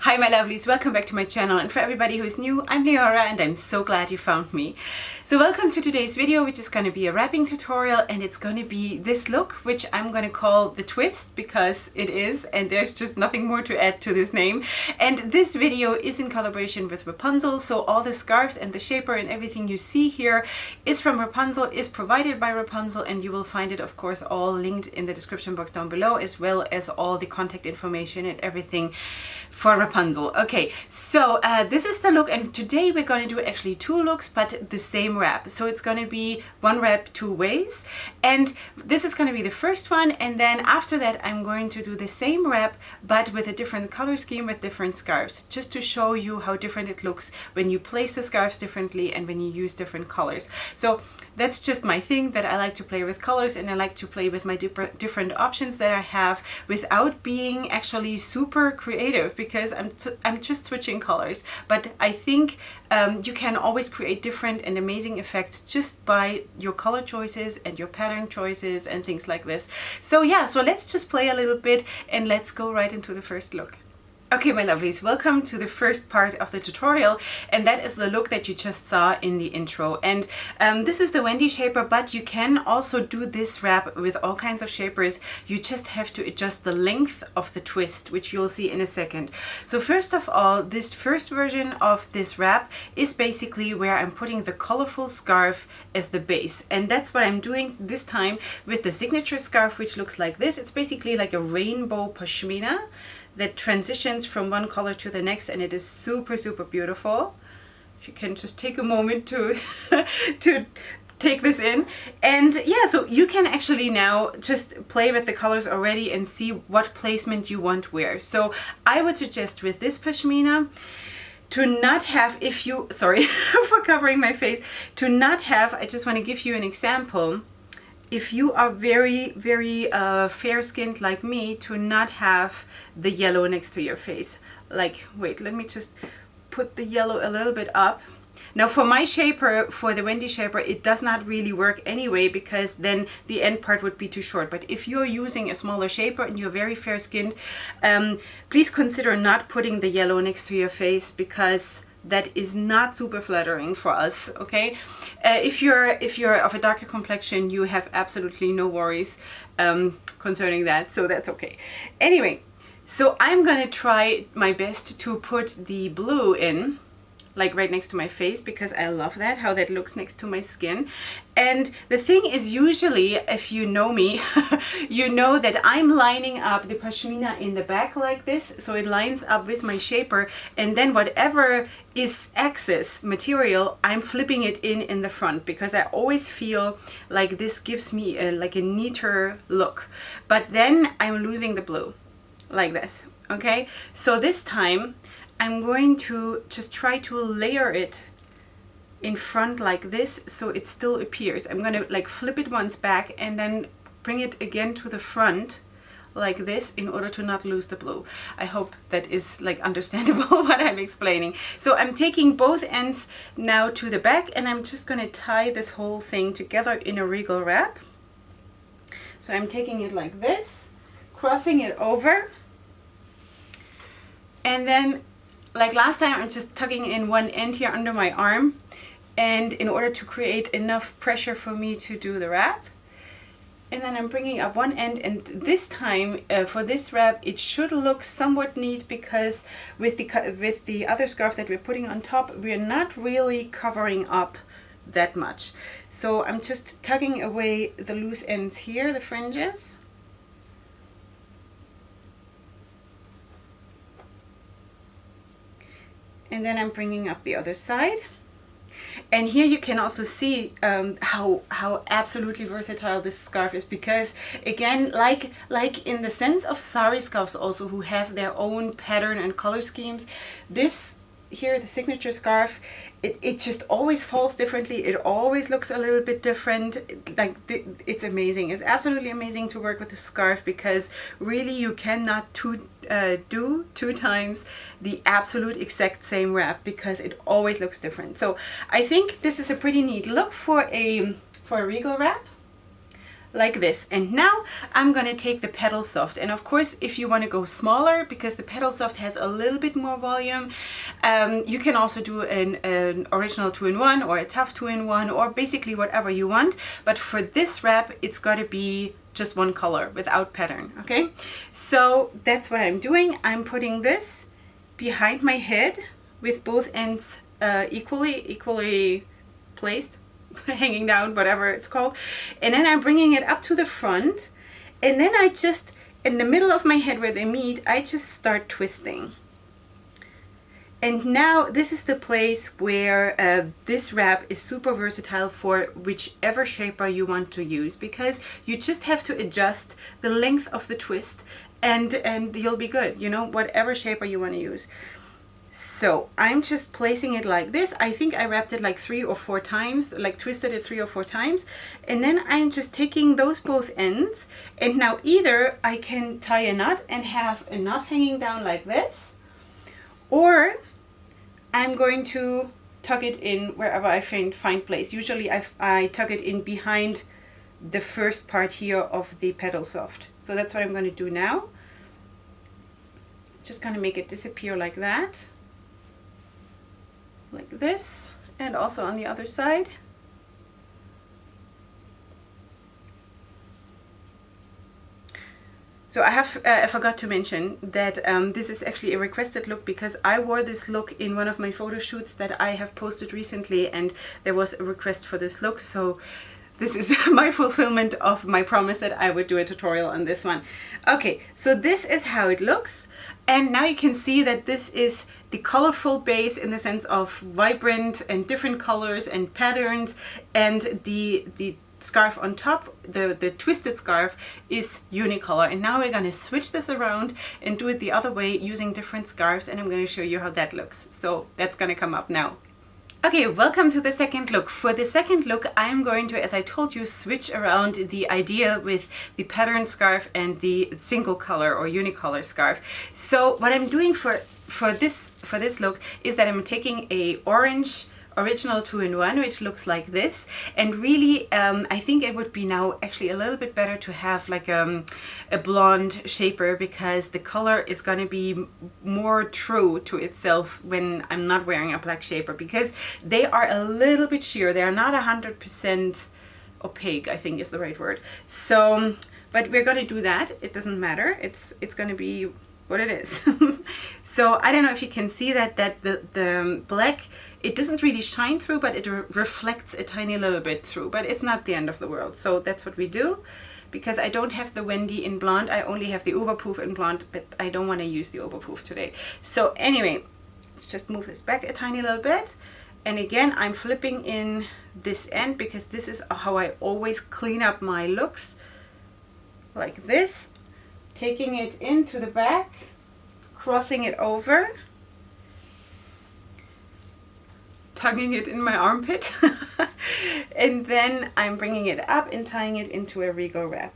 Hi my lovelies, welcome back to my channel, and for everybody who's new, I'm Leorah and I'm so glad you found me. So welcome to today's video, which is going to be a wrapping tutorial, and it's going to be this look, which I'm going to call the twist because it is, and there's just nothing more to add to this name. And this video is in collaboration with Wrapunzel, so all the scarves and the shaper and everything you see here is from Wrapunzel, is provided by Wrapunzel, and you will find it of course all linked in the description box down below, as well as all the contact information and everything for Wrapunzel. Okay, so this is the look, and today we're going to do actually two looks but the same wrap. So it's going to be one wrap two ways, and this is going to be the first one, and then after that I'm going to do the same wrap but with a different color scheme with different scarves, just to show you how different it looks when you place the scarves differently and when you use different colors. So that's just my thing, that I like to play with colors and I like to play with my different options that I have without being actually super creative, because I'm just switching colors. But I think you can always create different and amazing effects just by your color choices and your pattern choices and things like this. So yeah, so let's just play a little bit and let's go right into the first look. Okay my lovelies, welcome to the first part of the tutorial, and that is the look that you just saw in the intro. And this is the Wendy shaper, but you can also do this wrap with all kinds of shapers. You just have to adjust the length of the twist, which you'll see in a second. So first of all, this first version of this wrap is basically where I'm putting the colorful scarf as the base, and that's what I'm doing this time with the signature scarf, which looks like this. It's basically like a rainbow pashmina that transitions from one color to the next, and it is super beautiful. If you can just take a moment to to take this in. And yeah, so you can actually now just play with the colors already and see what placement you want where. So I would suggest with this pashmina to not have, if you, sorry for covering my face, to not have, I just want to give you an example. If you are very fair-skinned like me, to not have the yellow next to your face. Like, wait, let me just put the yellow a little bit up. Now for my shaper, for the Wendy shaper, it does not really work anyway, because then the end part would be too short. But if you're using a smaller shaper and you're very fair-skinned, please consider not putting the yellow next to your face, because that is not super flattering for us. Okay, if you're of a darker complexion, you have absolutely no worries concerning that, so that's okay. Anyway, so I'm gonna try my best to put the blue in, like right next to my face, because I love that, how that looks next to my skin. And the thing is, usually, if you know me, you know that I'm lining up the pashmina in the back like this, so it lines up with my shaper, and then whatever is excess material, I'm flipping it in the front, because I always feel like this gives me like a neater look. But then I'm losing the blue, like this, okay? So this time, I'm going to just try to layer it in front like this, so it still appears. I'm going to like flip it once back and then bring it again to the front like this, in order to not lose the blue. I hope that is like understandable what I'm explaining. So I'm taking both ends now to the back, and I'm just going to tie this whole thing together in a regal wrap. So I'm taking it like this, crossing it over, and then like last time, I'm just tucking in one end here under my arm, and in order to create enough pressure for me to do the wrap. And then I'm bringing up one end, and this time for this wrap it should look somewhat neat, because with the other scarf that we're putting on top, we're not really covering up that much. So I'm just tugging away the loose ends here, the fringes. And then I'm bringing up the other side. And here you can also see how absolutely versatile this scarf is, because again, like in the sense of sari scarves also, who have their own pattern and color schemes, this here, the signature scarf, it just always falls differently. It always looks a little bit different. Like, it's amazing. It's absolutely amazing to work with a scarf, because really you cannot do two times the absolute exact same wrap, because it always looks different. So I think this is a pretty neat look for a regal wrap. like this. And now I'm gonna take the Petal Soft, and of course if you want to go smaller, because the Petal Soft has a little bit more volume, you can also do an original 2-in-1 or a tough 2-in-1 or basically whatever you want, but for this wrap it's got to be just one color without pattern. Okay, so that's what I'm doing. I'm putting this behind my head with both ends equally placed, hanging down, whatever it's called, and then I'm bringing it up to the front, and then I just, in the middle of my head where they meet, I just start twisting. And now this is the place where this wrap is super versatile for whichever shaper you want to use, because you just have to adjust the length of the twist and you'll be good, you know, whatever shaper you want to use. So I'm just placing it like this. I think I wrapped it like 3 or 4 times, like twisted it 3 or 4 times. And then I'm just taking those both ends. And now either I can tie a knot and have a knot hanging down like this, or I'm going to tuck it in wherever I find place. Usually I tuck it in behind the first part here of the Petal Soft. So that's what I'm going to do now. Just going to make it disappear like that. Like this, and also on the other side. So I forgot to mention that this is actually a requested look, because I wore this look in one of my photo shoots that I have posted recently, and there was a request for this look, so this is my fulfillment of my promise that I would do a tutorial on this one. Okay, so this is how it looks, and now you can see that this is the colorful base in the sense of vibrant and different colors and patterns, and the scarf on top, the twisted scarf, is unicolor. And now we're going to switch this around and do it the other way using different scarves, and I'm going to show you how that looks. So that's going to come up now. Okay, welcome to the second look. For the second look, I'm going to, as I told you, switch around the idea with the pattern scarf and the single color or unicolor scarf. So what I'm doing for this look is that I'm taking a orange original 2-in-1, which looks like this, and really I think it would be now actually a little bit better to have like a blonde shaper, because the color is going to be more true to itself when I'm not wearing a black shaper, because they are a little bit sheer. They are not 100% opaque, I think is the right word. So but we're going to do that. It doesn't matter, it's going to be what it is. So I don't know if you can see that the black, it doesn't really shine through, but it reflects a tiny little bit through, but it's not the end of the world. So that's what we do. Because I don't have the Wendy in blonde, I only have the Oberpuff in blonde, but I don't want to use the Oberpuff today. So anyway, let's just move this back a tiny little bit. And again, I'm flipping in this end, because this is how I always clean up my looks. Like this. Taking it into the back, crossing it over, tugging it in my armpit, and then I'm bringing it up and tying it into a Regal wrap.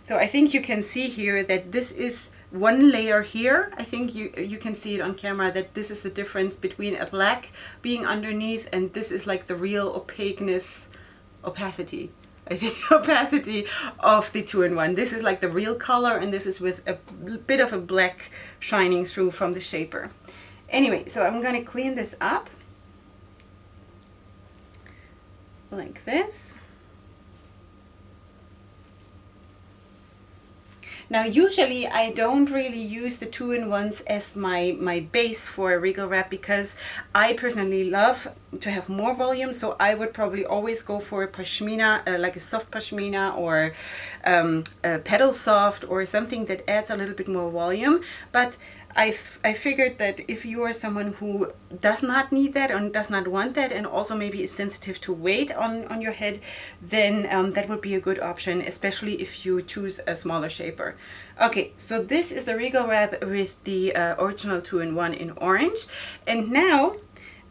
So I think you can see here that this is one layer here. I think you can see it on camera that this is the difference between a black being underneath, and this is like the real opacity. I think opacity of the 2-in-1. This is like the real color, and this is with a bit of a black shining through from the shaper. Anyway, so I'm going to clean this up like this. Now usually I don't really use the 2-in-1s as my base for a Regal wrap, because I personally love to have more volume, so I would probably always go for a pashmina, like a soft pashmina, or a Petal Soft, or something that adds a little bit more volume. But I figured that if you are someone who does not need that and does not want that, and also maybe is sensitive to weight on your head, then that would be a good option, especially if you choose a smaller shaper. Okay, so this is the Regal wrap with the original 2-in-1 in orange. And now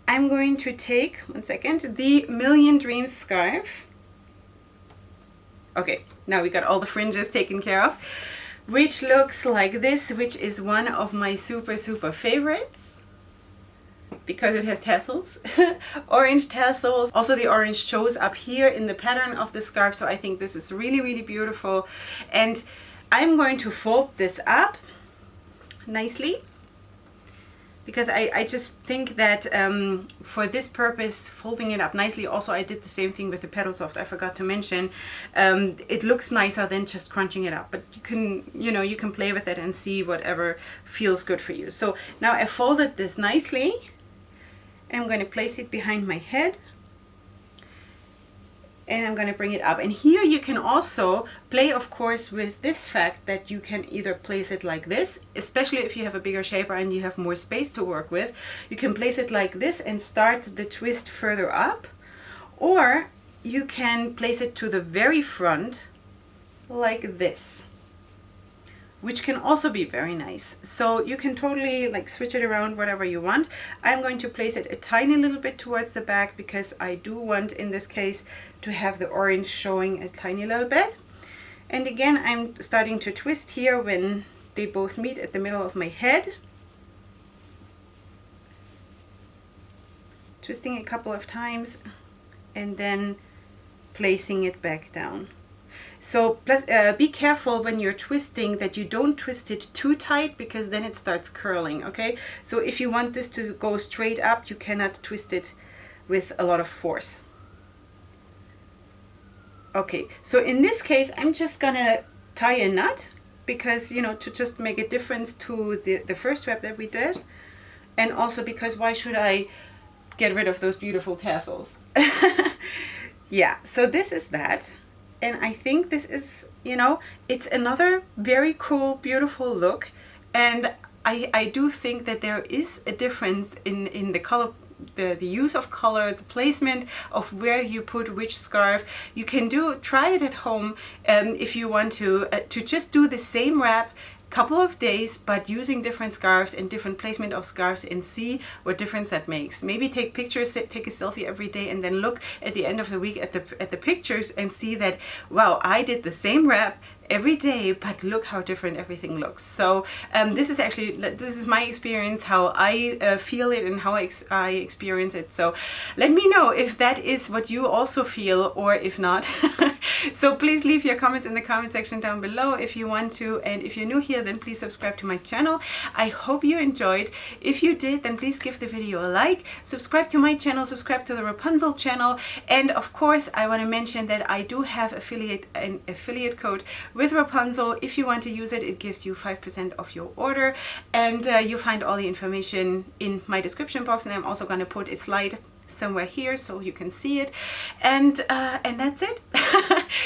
I'm going to take, one second, the Million Dreams scarf. Okay, now we got all the fringes taken care of, which looks like this, which is one of my super favorites, because it has tassels, orange tassels. Also the orange shows up here in the pattern of the scarf, so I think this is really, really beautiful. And I'm going to fold this up nicely, because I just think that for this purpose, folding it up nicely, also I did the same thing with the Pedal Soft, I forgot to mention, it looks nicer than just crunching it up, but you can, you know, you can play with it and see whatever feels good for you. So now I folded this nicely, and I'm going to place it behind my head, and I'm going to bring it up. And here you can also play, of course, with this fact that you can either place it like this, especially if you have a bigger shaper and you have more space to work with. You can place it like this and start the twist further up, or you can place it to the very front like this, which can also be very nice. So you can totally like switch it around whatever you want. I'm going to place it a tiny little bit towards the back, because I do want, in this case, to have the orange showing a tiny little bit. And again, I'm starting to twist here when they both meet at the middle of my head. Twisting a couple of times and then placing it back down. So plus, be careful when you're twisting that you don't twist it too tight, because then it starts curling, okay? So if you want this to go straight up, you cannot twist it with a lot of force. Okay, so in this case, I'm just gonna tie a knot, because, you know, to just make a difference to the first wrap that we did. And also because why should I get rid of those beautiful tassels? Yeah, so this is that. And I think this is, you know, it's another very cool, beautiful look. And I do think that there is a difference in the color, the use of color, the placement of where you put which scarf. You can try it at home if you want to just do the same wrap couple of days, but using different scarves and different placement of scarves, and see what difference that makes. Maybe take pictures, take a selfie every day, and then look at the end of the week at the pictures and see that, wow, I did the same wrap every day, but look how different everything looks. So this is my experience, how I feel it and how I experience it. So let me know if that is what you also feel, or if not. So please leave your comments in the comment section down below if you want to, and if you're new here, then please subscribe to my channel. I hope you enjoyed. If you did, then please give the video a like, subscribe to my channel, subscribe to the Wrapunzel channel, and of course I want to mention that I do have an affiliate code with Wrapunzel. If you want to use it, it gives you 5% off your order, and you find all the information in my description box, and I'm also going to put a slide somewhere here so you can see it, and that's it.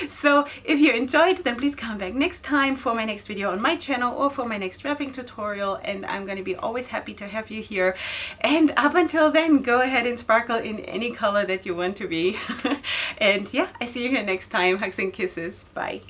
So if you enjoyed, then please come back next time for my next video on my channel, or for my next wrapping tutorial, and I'm going to be always happy to have you here. And up until then, go ahead and sparkle in any color that you want to be. And yeah, I see you here next time. Hugs and kisses. Bye.